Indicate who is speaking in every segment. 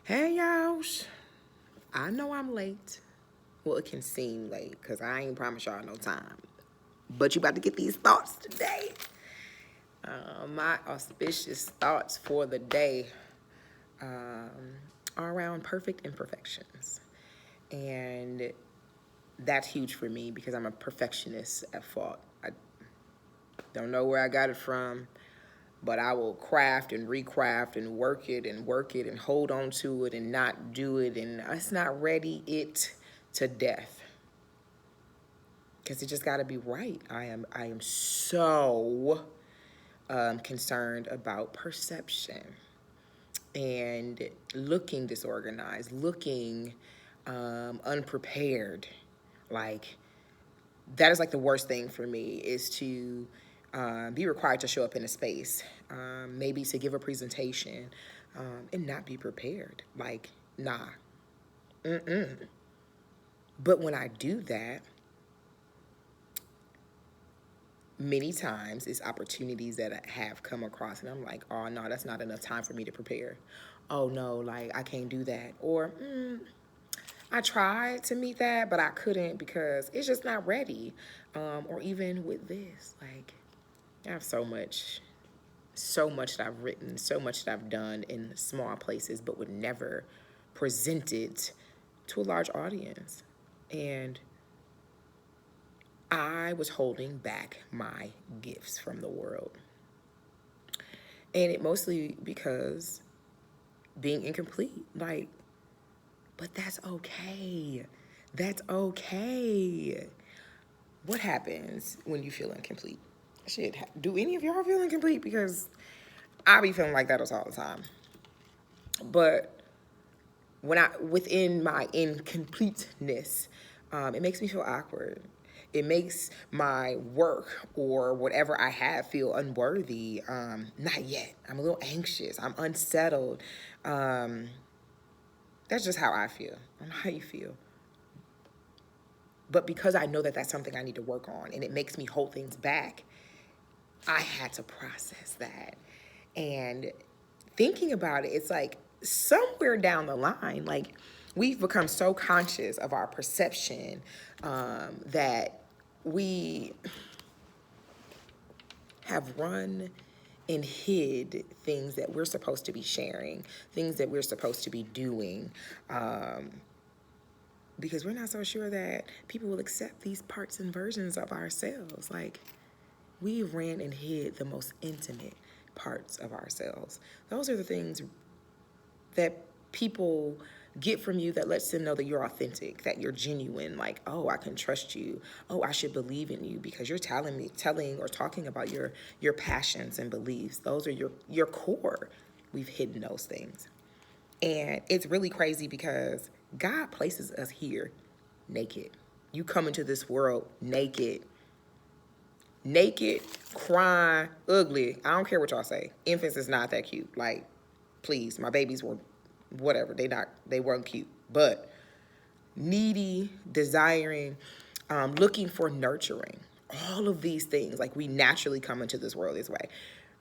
Speaker 1: Hey, y'all. I know I'm late. Well, it can seem late because I ain't promise y'all no time. But you about to get these thoughts today. My auspicious thoughts for the day are around perfect imperfections. And that's huge for me because I'm a perfectionist at fault. I don't know where I got it from, but I will craft and recraft and work it and hold on to it and not do it, and it's not ready it to death because it just got to be right. I am so concerned about perception and looking disorganized, looking unprepared. Like, that is like the worst thing for me, is to be required to show up in a space, maybe to give a presentation, and not be prepared. Like, nah. But when I do that, many times it's opportunities that I have come across, and I'm like, oh no, that's not enough time for me to prepare. Oh no, like I can't do that. Or I tried to meet that, but I couldn't because it's just not ready. Or even with this, like, I have so much that I've written, so much that I've done in small places, but would never present it to a large audience. And I was holding back my gifts from the world. And it mostly because being incomplete. Like, but that's okay. That's okay. What happens when you feel incomplete? Shit, do any of y'all feel incomplete? Because I be feeling like that all the time. But within my incompleteness, it makes me feel awkward. It makes my work or whatever I have feel unworthy. Not yet. I'm a little anxious. I'm unsettled. That's just how I feel. I don't know how you feel. But because I know that that's something I need to work on and it makes me hold things back, I had to process that. And thinking about it, it's like somewhere down the line, like, we've become so conscious of our perception that we have run and hid things that we're supposed to be sharing, things that we're supposed to be doing, because we're not so sure that people will accept these parts and versions of ourselves. Like, we ran and hid the most intimate parts of ourselves. Those are the things that people get from you that lets them know that you're authentic, that you're genuine. Like, oh, I can trust you. Oh, I should believe in you because you're telling or talking about your passions and beliefs. Those are your core. We've hidden those things. And it's really crazy because God places us here naked. You come into this world naked, crying, ugly. I don't care what y'all say. Infants is not that cute. Like, please, my babies were whatever. They weren't cute. But needy, desiring, looking for nurturing. All of these things, like, we naturally come into this world this way.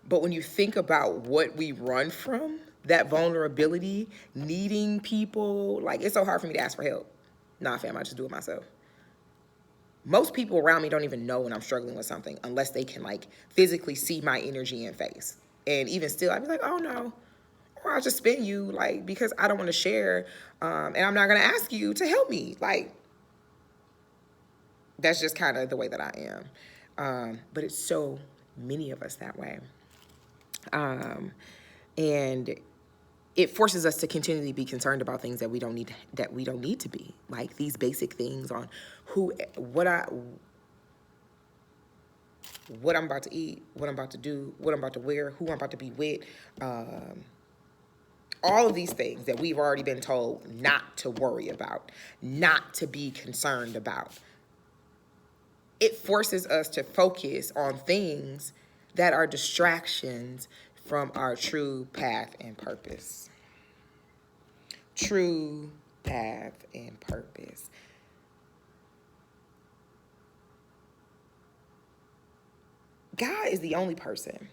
Speaker 1: But when you think about what we run from, that vulnerability, needing people, like, it's so hard for me to ask for help. Nah, fam, I just do it myself. Most people around me don't even know when I'm struggling with something unless they can, like, physically see my energy and face. And even still, I'd be like, oh no. Or I'll just spin you, like, because I don't want to share, and I'm not going to ask you to help me. Like, that's just kind of the way that I am. But it's so many of us that way. And it forces us to continually be concerned about things that we don't need to be, like these basic things on what I'm about to eat, what I'm about to do, what I'm about to wear, who I'm about to be with. All of these things that we've already been told not to worry about, not to be concerned about. It forces us to focus on things that are distractions from our true path and purpose. True path and purpose. God is the only person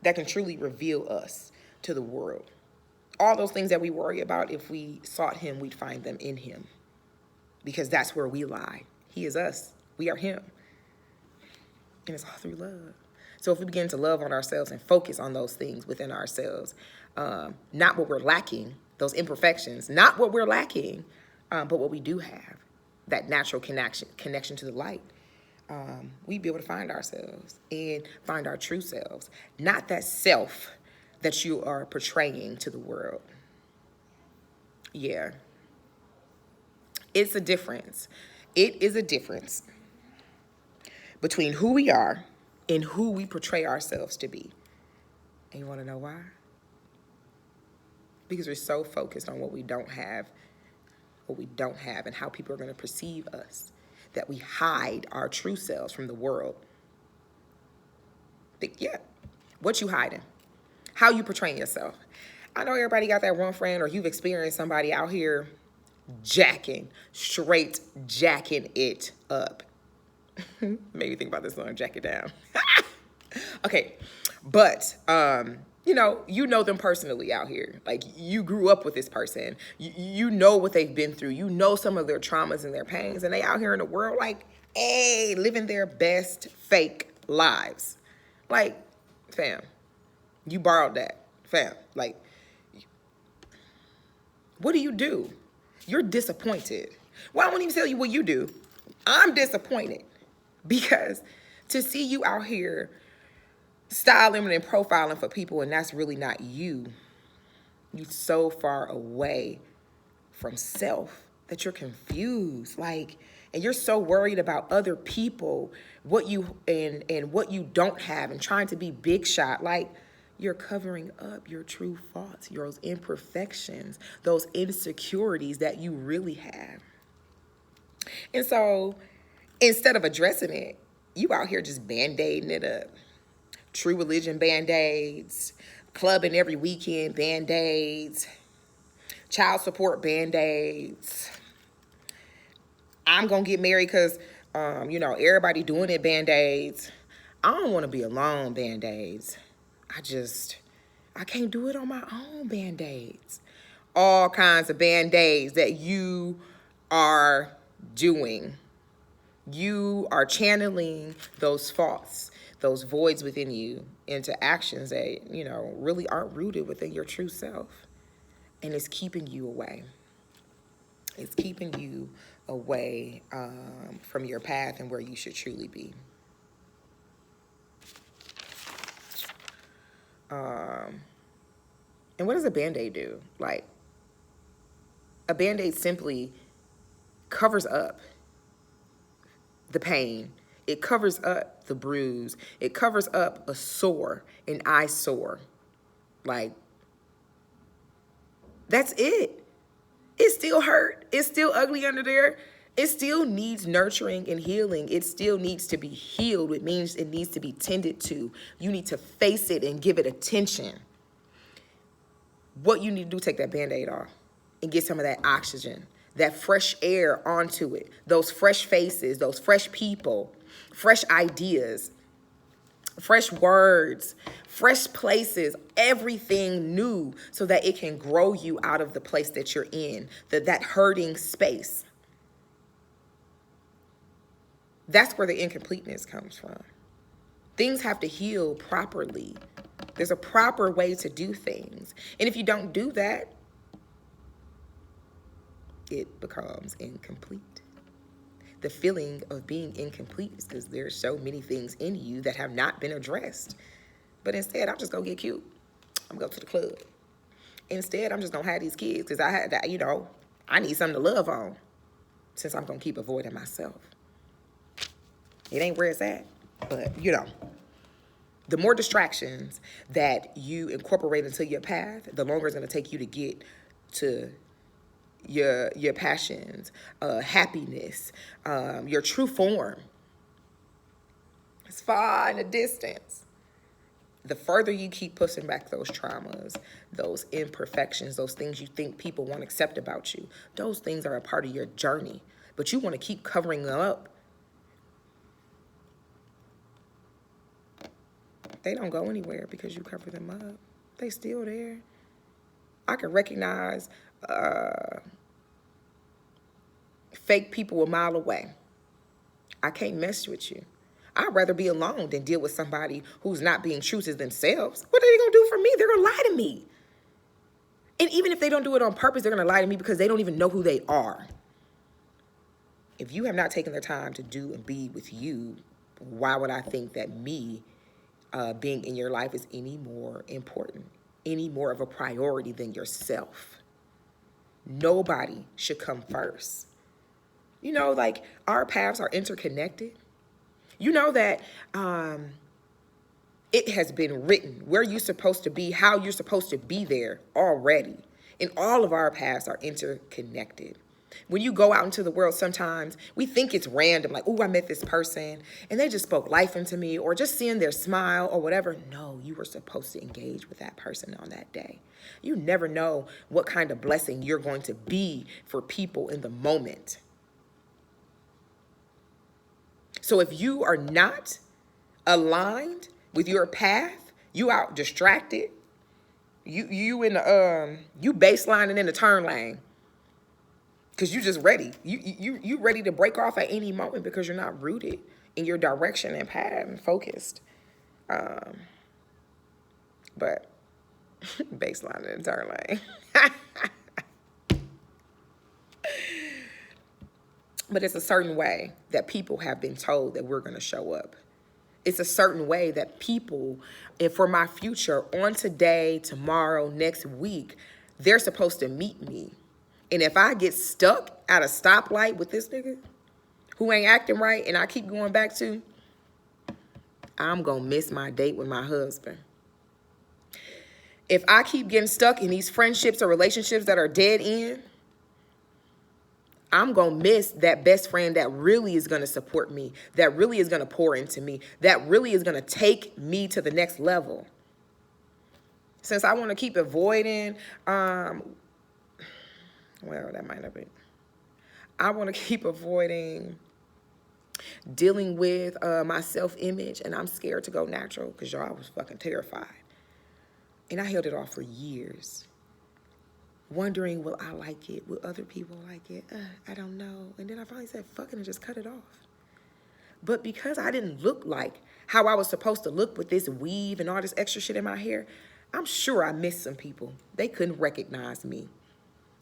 Speaker 1: that can truly reveal us to the world. All those things that we worry about, if we sought him, we'd find them in him. Because that's where we lie. He is us. We are him. And it's all through love. So if we begin to love on ourselves and focus on those things within ourselves, not what we're lacking, those imperfections, not what we're lacking, but what we do have, that natural connection to the light, we'd be able to find ourselves and find our true selves, not that self that you are portraying to the world. Yeah. It's a difference. It is a difference between who we are and who we portray ourselves to be. And you want to know why? Because we're so focused on what we don't have, and how people are going to perceive us, that we hide our true selves from the world. Yeah. What you hiding? How you portraying yourself? I know everybody got that one friend, or you've experienced somebody out here straight jacking it up. Made me think about this song, Jack It Down. Okay, but you know them personally out here. Like, you grew up with this person. You know what they've been through. You know some of their traumas and their pains, and they out here in the world like, hey, living their best fake lives. Like, fam, you borrowed that, fam. Like, what do? You're disappointed. Well, I won't even tell you what you do. I'm disappointed because to see you out here styling and profiling for people, and that's really not you. You're so far away from self that you're confused. Like, and you're so worried about other people, what you and what you don't have, and trying to be big shot. Like, you're covering up your true faults, those imperfections, those insecurities that you really have. And so instead of addressing it, you out here just band-aiding it up. True Religion Band-Aids, clubbing every weekend Band-Aids, child support Band-Aids. I'm going to get married because, everybody doing it Band-Aids. I don't want to be alone Band-Aids. I can't do it on my own Band-Aids. All kinds of Band-Aids that you are doing. You are channeling those faults, those voids within you into actions that, really aren't rooted within your true self. And it's keeping you away. It's keeping you away from your path and where you should truly be. And what does a Band-Aid do? Like, a Band-Aid simply covers up the pain. It covers up the bruise. It covers up a sore, an eyesore. Like, that's it. It still hurt. It's still ugly under there. It still needs nurturing and healing. It still needs to be healed. It means it needs to be tended to. You need to face it and give it attention. What you need to do, take that Band-Aid off and get some of that oxygen, that fresh air onto it, those fresh faces, those fresh people, fresh ideas, fresh words, fresh places, everything new, so that it can grow you out of the place that you're in, that hurting space. That's where the incompleteness comes from. Things have to heal properly. There's a proper way to do things. And if you don't do that, it becomes incomplete. The feeling of being incomplete is because there's so many things in you that have not been addressed. But instead, I'm just going to get cute. I'm going to go to the club. Instead, I'm just going to have these kids because I need something to love on, since I'm going to keep avoiding myself. It ain't where it's at, but the more distractions that you incorporate into your path, the longer it's going to take you to get to your passions, happiness, your true form. It's far in the distance. The further you keep pushing back those traumas, those imperfections, those things you think people won't accept about you, those things are a part of your journey, but you want to keep covering them up. They don't go anywhere because you cover them up. They still there. I can recognize fake people a mile away. I can't mess with you. I'd rather be alone than deal with somebody who's not being true to themselves. What are they going to do for me? They're going to lie to me. And even if they don't do it on purpose, they're going to lie to me because they don't even know who they are. If you have not taken the time to do and be with you, why would I think that me being in your life is any more important, any more of a priority than yourself? Nobody should come first. You know, like, our paths are interconnected. You know that it has been written where you're supposed to be, how you're supposed to be there already. And all of our paths are interconnected. When you go out into the world, sometimes we think it's random, like, oh, I met this person and they just spoke life into me, or just seeing their smile or whatever. No, you were supposed to engage with that person on that day. You never know what kind of blessing you're going to be for people in the moment. So if you are not aligned with your path, you out distracted, you in the you baselining in the turn lane, because you just ready. You ready to break off at any moment because you're not rooted in your direction and path and focused. But baselining in the turn lane. But it's a certain way that people have been told that we're going to show up. It's a certain way that people, and for my future, on today, tomorrow, next week, they're supposed to meet me. And if I get stuck at a stoplight with this nigga who ain't acting right and I keep going back to, I'm going to miss my date with my husband. If I keep getting stuck in these friendships or relationships that are dead end, I'm going to miss that best friend that really is going to support me, that really is going to pour into me, that really is going to take me to the next level. Since I want to keep avoiding, well, that might not be. I want to keep avoiding dealing with my self-image, and I'm scared to go natural because y'all, I was fucking terrified. And I held it off for years. Wondering, will I like it? Will other people like it? I don't know. And then I finally said, fuck it, and just cut it off. But because I didn't look like how I was supposed to look with this weave and all this extra shit in my hair, I'm sure I missed some people. They couldn't recognize me.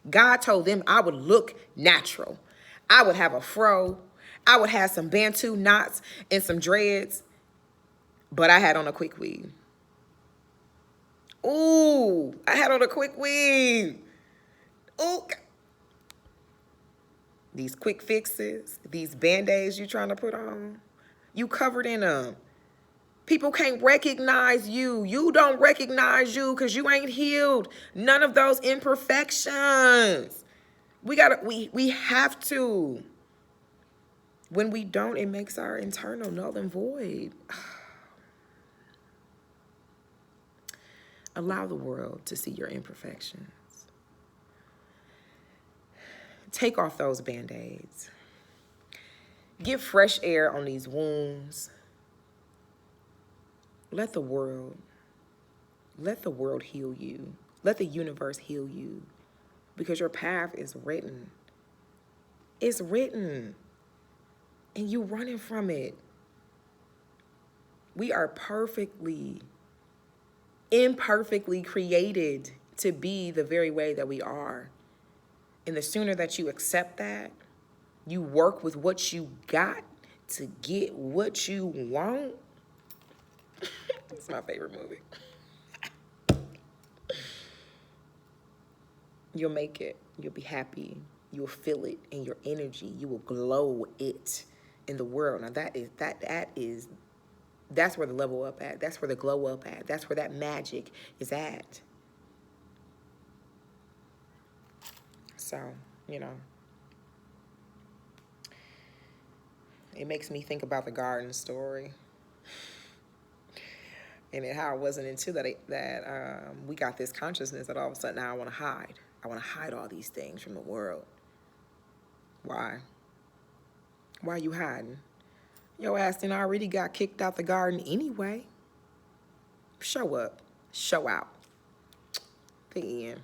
Speaker 1: God told them I would look natural. I would have a fro. I would have some Bantu knots and some dreads. But I had on a quick weave. Ooh, I had on a quick weave. Ooh. These quick fixes, these Band-Aids you trying to put on, you covered in them. People can't recognize you. You don't recognize you because you ain't healed none of those imperfections. We have to. When we don't, it makes our internal null and void. Allow the world to see your imperfections. Take off those Band-Aids. Get fresh air on these wounds. Let the world heal you. Let the universe heal you. Because your path is written. It's written. And you running from it. We are imperfectly created to be the very way that we are. And the sooner that you accept that, you work with what you got to get what you want. It's my favorite movie. You'll make it. You'll be happy. You'll feel it in your energy. You will glow it in the world. Now that's where the level up at. That's where the glow up at. That's where that magic is at. So, it makes me think about the garden story. And how it wasn't until that we got this consciousness that all of a sudden now I want to hide. I want to hide all these things from the world. Why? Why are you hiding? Your ass then already got kicked out the garden anyway. Show up. Show out. The end.